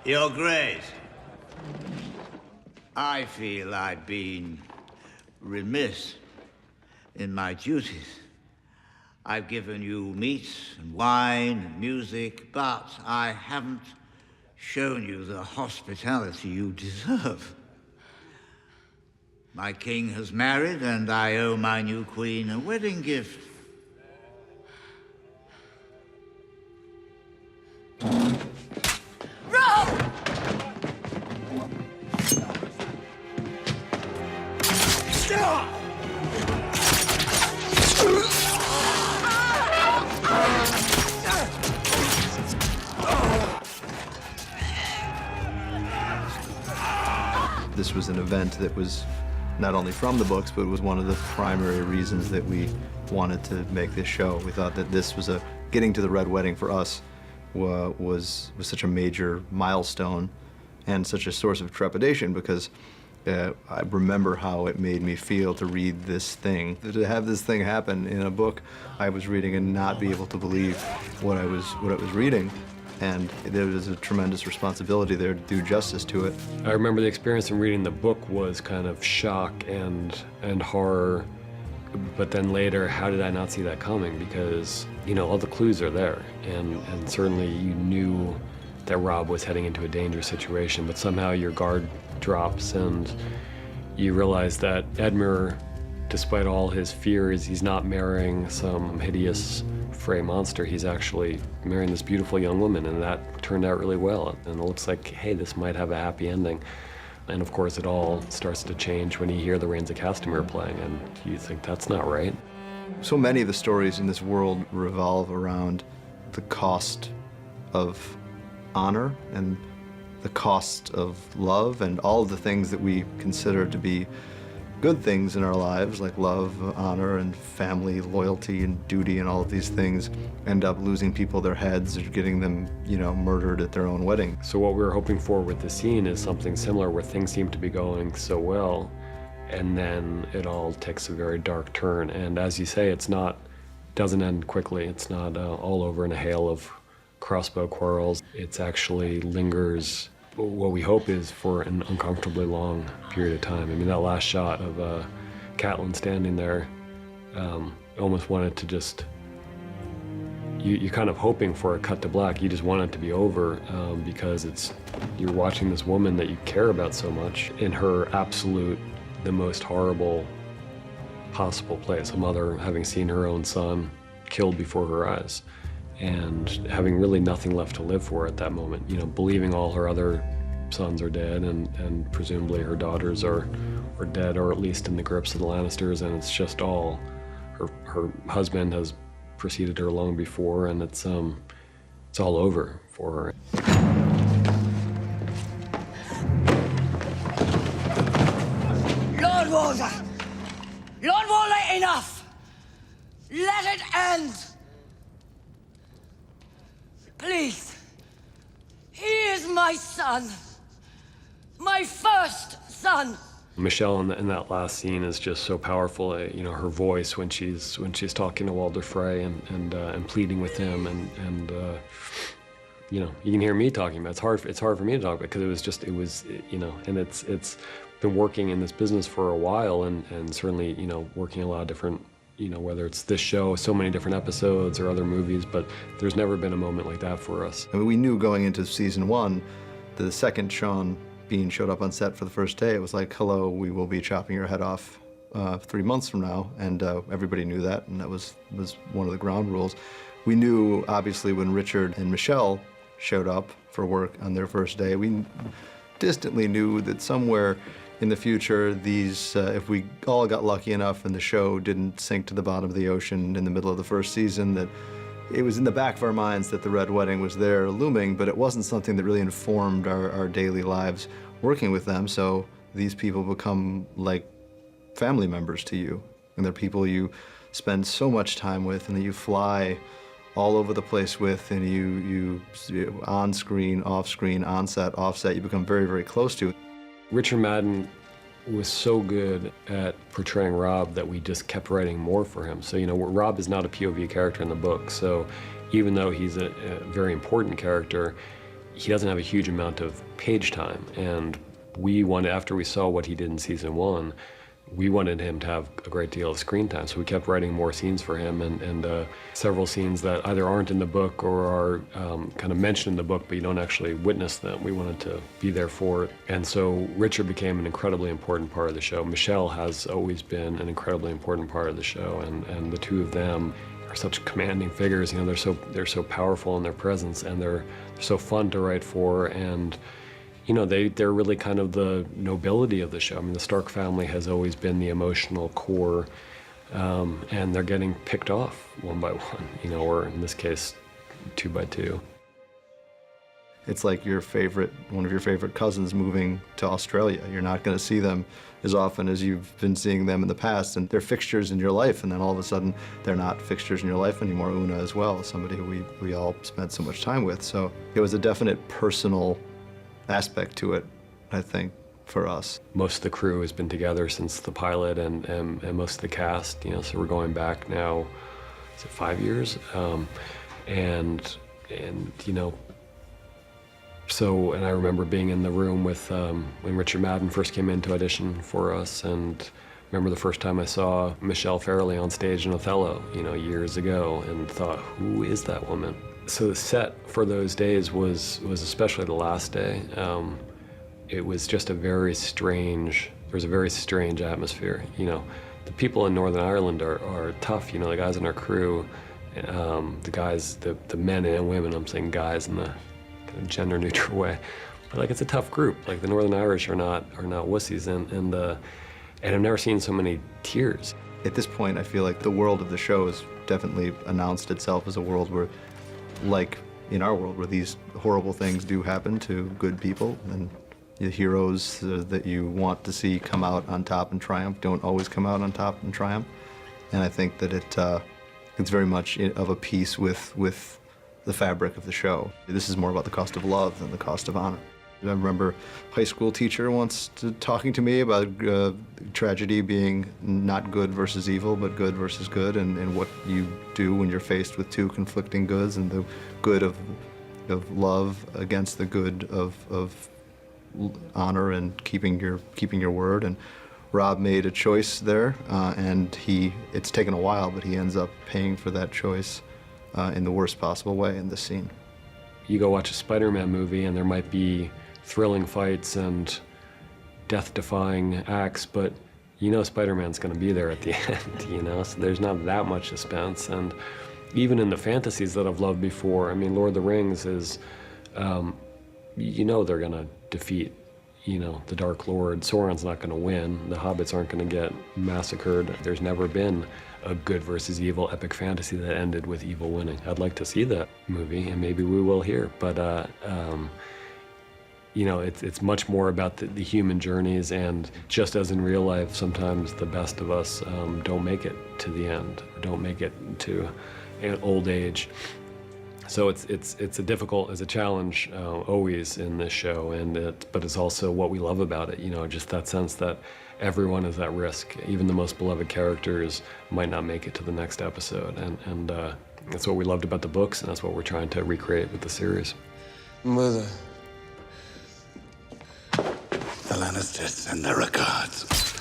Your Grace, I feel I've been remiss in my duties. I've given you meat and wine and music, but I haven't shown you the hospitality you deserve. My king has married, and I owe my new queen a wedding gift. This was an event that was not only from the books, but it was one of the primary reasons that we wanted to make this show. We thought that this was getting to the Red Wedding for us was such a major milestone and such a source of trepidation, because I remember how it made me feel to read this thing. To have this thing happen in a book I was reading and not be able to believe what I was reading. And there was a tremendous responsibility there to do justice to it. I remember the experience in reading the book was kind of shock and horror, but then later, how did I not see that coming? Because, you know, all the clues are there, and certainly you knew that Robb was heading into a dangerous situation, but somehow your guard drops and you realize that Edmure, despite all his fears, he's not marrying some hideous Frey monster. He's actually marrying this beautiful young woman, and that turned out really well. And it looks like, hey, this might have a happy ending. And of course, it all starts to change when you hear the Rains of Castamere playing, and you think that's not right. So many of the stories in this world revolve around the cost of honor and the cost of love, and all of the things that we consider to be good things in our lives, like love, honor, and family, loyalty, and duty, and all of these things end up losing people their heads or getting them, you know, murdered at their own wedding. So what we were hoping for with the scene is something similar, where things seem to be going so well, and then it all takes a very dark turn. And as you say, doesn't end quickly. It's not all over in a hail of crossbow quarrels. It actually lingers, what we hope is for an uncomfortably long period of time. I mean, that last shot of Catelyn standing there, almost wanted to just, you're kind of hoping for a cut to black. You just want it to be over, because you're watching this woman that you care about so much in her absolute, the most horrible possible place. A mother having seen her own son killed before her eyes, and having really nothing left to live for at that moment, you know, believing all her other sons are dead, and presumably her daughters are dead, or at least in the grips of the Lannisters, and it's just all, her husband has preceded her long before, and it's all over for her. Lord Walder! Lord Walder, enough! Let it end! Please. He is my son. My first son. Michelle in that last scene is just so powerful. You know, her voice when she's talking to Walder Frey and pleading with him, and you know, you can hear me talking about it. It's hard for me to talk about, because it was you know, and it's been working in this business for a while, and certainly, you know, working a lot of different, you know, whether it's this show, so many different episodes, or other movies, but there's never been a moment like that for us. I mean, we knew going into season 1, the second Sean Bean showed up on set for the first day, it was like, hello, we will be chopping your head off 3 months from now, and everybody knew that, and that was one of the ground rules. We knew, obviously, when Richard and Michelle showed up for work on their first day, we distantly knew that somewhere in the future, these, if we all got lucky enough and the show didn't sink to the bottom of the ocean in the middle of the first season, that it was in the back of our minds that the Red Wedding was there looming, but it wasn't something that really informed our daily lives working with them. So these people become like family members to you, and they're people you spend so much time with, and that you fly all over the place with, and you on screen, off screen, on set, off set, you become very, very close to. Richard Madden was so good at portraying Robb that we just kept writing more for him. So, you know, Robb is not a POV character in the book, so even though he's a very important character, he doesn't have a huge amount of page time. And we wanted, after we saw what he did in season 1, we wanted him to have a great deal of screen time. So we kept writing more scenes for him, and several scenes that either aren't in the book or are kind of mentioned in the book, but you don't actually witness them. We wanted to be there for it. And so Richard became an incredibly important part of the show. Michelle has always been an incredibly important part of the show, and the two of them are such commanding figures. You know, they're so powerful in their presence, and they're so fun to write for, and you know, they're really kind of the nobility of the show. I mean, the Stark family has always been the emotional core, and they're getting picked off one by one, you know, or in this case, 2 by 2. It's like one of your favorite cousins moving to Australia. You're not going to see them as often as you've been seeing them in the past, and they're fixtures in your life, and then all of a sudden they're not fixtures in your life anymore. Una as well, somebody who we all spent so much time with. So it was a definite personal aspect to it, I think, for us. Most of the crew has been together since the pilot, and most of the cast, you know, so we're going back now, is it 5 years? And you know, so, and I remember being in the room with, when Richard Madden first came in to audition for us, and I remember the first time I saw Michelle Fairley on stage in Othello, you know, years ago, and thought, who is that woman? So the set for those days was especially the last day. It was just a very strange, there was a very strange atmosphere. You know, the people in Northern Ireland are tough, you know, the guys in our crew, the guys, the men and women, I'm saying guys in the kind of gender neutral way, but like it's a tough group. Like the Northern Irish are not wussies, and I've never seen so many tears. At this point, I feel like the world of the show has definitely announced itself as a world where, like in our world, where these horrible things do happen to good people, and the heroes that you want to see come out on top and triumph don't always come out on top and triumph. And I think that it's very much of a piece with the fabric of the show. This is more about the cost of love than the cost of honor. I remember a high school teacher once talking to me about tragedy being not good versus evil, but good versus good, and what you do when you're faced with two conflicting goods, and the good of love against the good of honor and keeping your word. And Rob made a choice there, and it's taken a while, but he ends up paying for that choice in the worst possible way in this scene. You go watch a Spider-Man movie, and there might be thrilling fights and death-defying acts, but you know Spider-Man's going to be there at the end, you know, so there's not that much suspense. And even in the fantasies that I've loved before, I mean, Lord of the Rings is, you know they're going to defeat, you know, the Dark Lord. Sauron's not going to win. The hobbits aren't going to get massacred. There's never been a good versus evil epic fantasy that ended with evil winning. I'd like to see that movie, and maybe we will here, but you know, it's much more about the human journeys, and just as in real life, sometimes the best of us don't make it to the end, don't make it to an old age. So it's a challenge always in this show, but it's also what we love about it. You know, just that sense that everyone is at risk. Even the most beloved characters might not make it to the next episode, and that's what we loved about the books, and that's what we're trying to recreate with the series. Mother, the Lannisters send their regards.